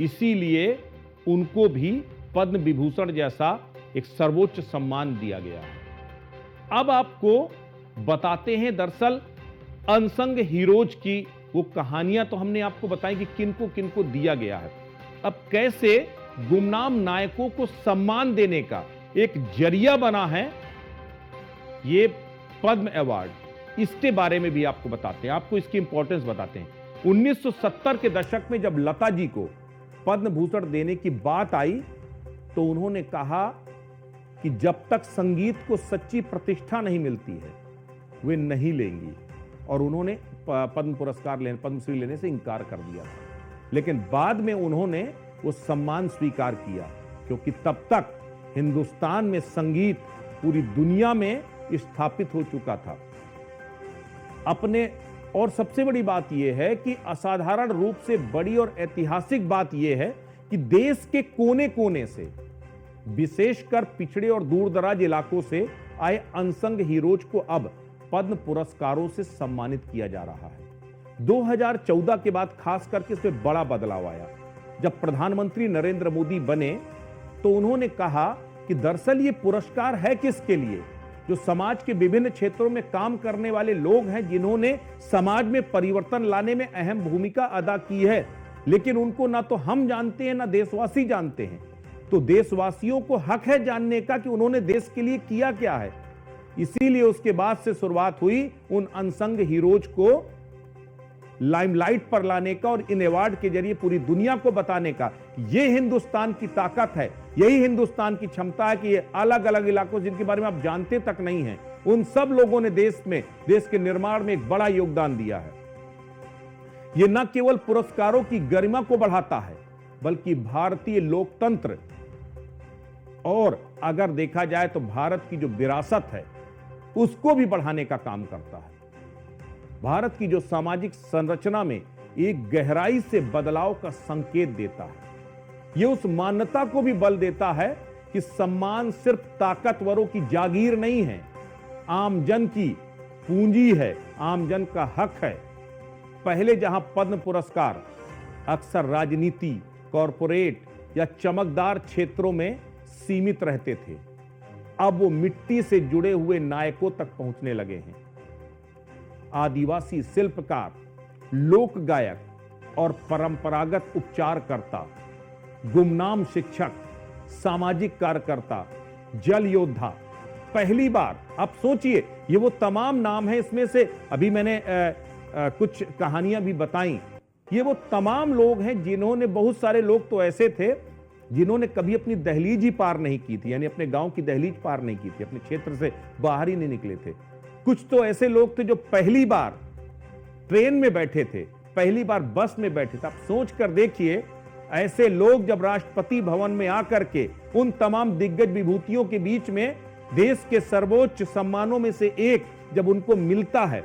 इसीलिए उनको भी पद्म विभूषण जैसा एक सर्वोच्च सम्मान दिया गया है। अब आपको बताते हैं दरअसल अनसंग हीरोज की वो कहानियां तो हमने आपको बताई कि किनको किनको दिया गया है। अब कैसे गुमनाम नायकों को सम्मान देने का एक जरिया बना है ये पद्म अवार्ड, इसके बारे में भी आपको बताते हैं, आपको इसकी इंपॉर्टेंस बताते हैं। 1970 के दशक में जब लता जी को पद्म भूषण देने की बात आई तो उन्होंने कहा कि जब तक संगीत को सच्ची प्रतिष्ठा नहीं मिलती है वे नहीं लेंगी, और उन्होंने पद्म पुरस्कार लेने, पद्मश्री लेने से इंकार कर दिया था। लेकिन बाद में उन्होंने वो सम्मान स्वीकार किया, क्योंकि तब तक हिंदुस्तान में संगीत पूरी दुनिया में स्थापित हो चुका था अपने। और सबसे बड़ी बात यह है कि असाधारण रूप से बड़ी और ऐतिहासिक बात यह है कि देश के कोने कोने से, विशेषकर पिछड़े और दूर दराज इलाकों से आए अनसंग हीरोज को अब पद्म पुरस्कारों से सम्मानित किया जा रहा है। 2014 के बाद खास करके इसमें बड़ा बदलाव आया। जब प्रधानमंत्री नरेंद्र मोदी बने तो उन्होंने कहा कि दरअसल ये पुरस्कार है किसके लिए? जो समाज के विभिन्न क्षेत्रों में काम करने वाले लोग हैं, जिन्होंने समाज में परिवर्तन लाने में अहम भूमिका अदा की है, लेकिन उनको ना तो हम जानते हैं ना देशवासी जानते हैं। तो देशवासियों को हक है जानने का कि उन्होंने देश के लिए किया क्या है। इसीलिए उसके बाद से शुरुआत हुई उन अनसंग हीरोज को लाइमलाइट पर लाने का और इन अवार्ड के जरिए पूरी दुनिया को बताने का। यह हिंदुस्तान की ताकत है, यही हिंदुस्तान की क्षमता है कि ये अलग अलग इलाकों जिनके बारे में आप जानते तक नहीं हैं, उन सब लोगों ने देश के निर्माण में एक बड़ा योगदान दिया है। यह न केवल पुरस्कारों की गरिमा को बढ़ाता है, बल्कि भारतीय लोकतंत्र और अगर देखा जाए तो भारत की जो विरासत है उसको भी बढ़ाने का काम करता है। भारत की जो सामाजिक संरचना में एक गहराई से बदलाव का संकेत देता है। यह उस मान्यता को भी बल देता है कि सम्मान सिर्फ ताकतवरों की जागीर नहीं है, आमजन की पूंजी है, आमजन का हक है। पहले जहां पद्म पुरस्कार अक्सर राजनीति, कॉरपोरेट या चमकदार क्षेत्रों में सीमित रहते थे, अब वो मिट्टी से जुड़े हुए नायकों तक पहुंचने लगे हैं। आदिवासी शिल्पकार, लोक गायक और परंपरागत उपचारकर्ता, गुमनाम शिक्षक, सामाजिक कार्यकर्ता, जल योद्धा, पहली बार, आप सोचिए ये वो तमाम नाम है, इसमें से अभी मैंने कुछ कहानियां भी बताई। ये वो तमाम लोग हैं जिन्होंने, बहुत सारे लोग तो ऐसे थे जिन्होंने कभी अपनी दहलीज ही पार नहीं की थी, यानी अपने गांव की दहलीज पार नहीं की थी, अपने क्षेत्र से बाहर ही नहीं निकले थे। कुछ तो ऐसे लोग थे जो पहली बार ट्रेन में बैठे थे, पहली बार बस में बैठे थे। आप सोच कर देखिए, ऐसे लोग जब राष्ट्रपति भवन में आकर के उन तमाम दिग्गज विभूतियों के बीच में देश के सर्वोच्च सम्मानों में से एक जब उनको मिलता है,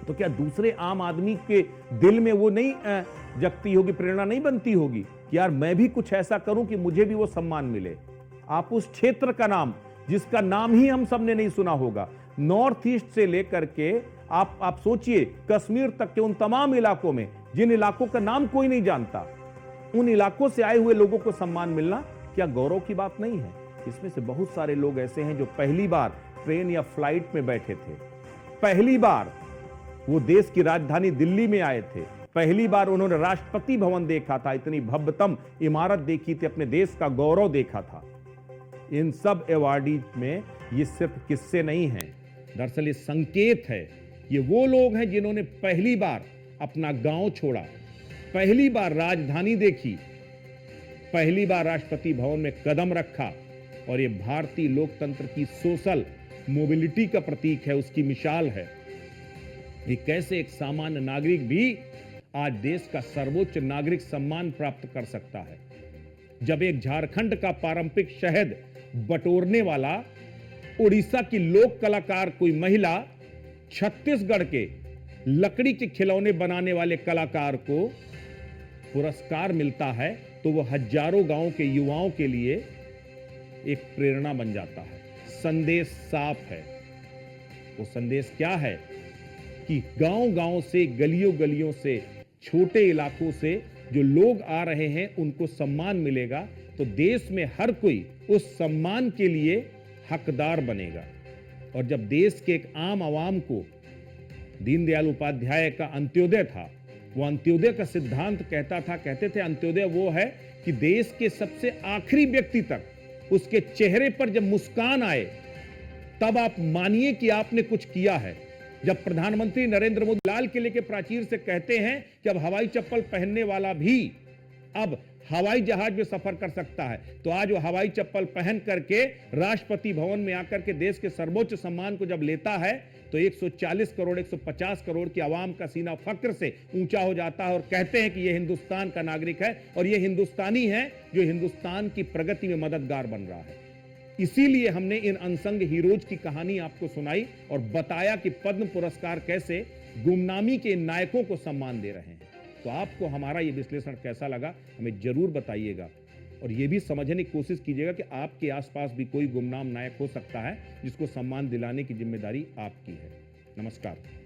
तो क्या दूसरे आम आदमी के दिल में वो नहीं जगती होगी, प्रेरणा नहीं बनती होगी कि यार मैं भी कुछ ऐसा करूं कि मुझे भी वो सम्मान मिले। आप उस क्षेत्र का नाम, जिसका नाम ही हम सबने नहीं सुना होगा, नॉर्थ ईस्ट से लेकर के आप सोचिए कश्मीर तक के उन तमाम इलाकों में, जिन इलाकों का नाम कोई नहीं जानता, उन इलाकों से आए हुए लोगों को सम्मान मिलना क्या गौरव की बात नहीं है? इसमें से बहुत सारे लोग ऐसे हैं जो पहली बार ट्रेन या फ्लाइट में बैठे थे, पहली बार वो देश की राजधानी दिल्ली में आए थे, पहली बार उन्होंने राष्ट्रपति भवन देखा था, इतनी भव्यतम इमारत देखी थी, अपने देश का गौरव देखा था। इन सब अवार्डीज में ये सिर्फ किस्से नहीं हैं, दरअसल ये संकेत है। ये वो लोग हैं जिन्होंने पहली बार अपना गांव छोड़ा, पहली बार राजधानी देखी, पहली बार राष्ट्रपति भवन में कदम रखा, और ये भारतीय लोकतंत्र की सोशल मोबिलिटी का प्रतीक है, उसकी मिसाल है। ये कैसे एक सामान्य नागरिक भी आज देश का सर्वोच्च नागरिक सम्मान प्राप्त कर सकता है। जब एक झारखंड का पारंपरिक शहद बटोरने वाला उड़ीसा की लोक कलाकार कोई महिला छत्तीसगढ़ के लकड़ी के खिलौने बनाने वाले कलाकार को पुरस्कार मिलता है, तो वह हजारों गांव के युवाओं के लिए एक प्रेरणा बन जाता है। संदेश साफ है। वो संदेश क्या है कि गांव-गांव से, गलियों-गलियों से, छोटे इलाकों से जो लोग आ रहे हैं उनको सम्मान मिलेगा तो देश में हर कोई उस सम्मान के लिए हकदार बनेगा। और जब देश के एक आम आवाम को दीनदयाल उपाध्याय का अंत्योदय था, वो अंत्योदय का सिद्धांत कहते थे अंत्योदय वो है कि देश के सबसे आखिरी व्यक्ति तक उसके चेहरे पर जब मुस्कान आए तब आप मानिए कि आपने कुछ किया है। जब प्रधानमंत्री नरेंद्र मोदी लाल किले के प्राचीर से कहते हैं कि अब हवाई चप्पल पहनने वाला भी अब हवाई जहाज में सफर कर सकता है, तो आज वो हवाई चप्पल पहन करके राष्ट्रपति भवन में आकर के देश के सर्वोच्च सम्मान को जब लेता है तो 140 करोड़ 150 करोड़ की आवाम का सीना फक्र से ऊंचा हो जाता है और कहते हैं कि यह हिंदुस्तान का नागरिक है और यह हिंदुस्तानी है जो हिंदुस्तान की प्रगति में मददगार बन रहा है। इसीलिए हमने इन अनसंग हीरोज की कहानी आपको सुनाई और बताया कि पद्म पुरस्कार कैसे गुमनामी के इन नायकों को सम्मान दे रहे हैं। तो आपको हमारा ये विश्लेषण कैसा लगा हमें जरूर बताइएगा और ये भी समझने की कोशिश कीजिएगा कि आपके आसपास भी कोई गुमनाम नायक हो सकता है जिसको सम्मान दिलाने की जिम्मेदारी आपकी है। नमस्कार।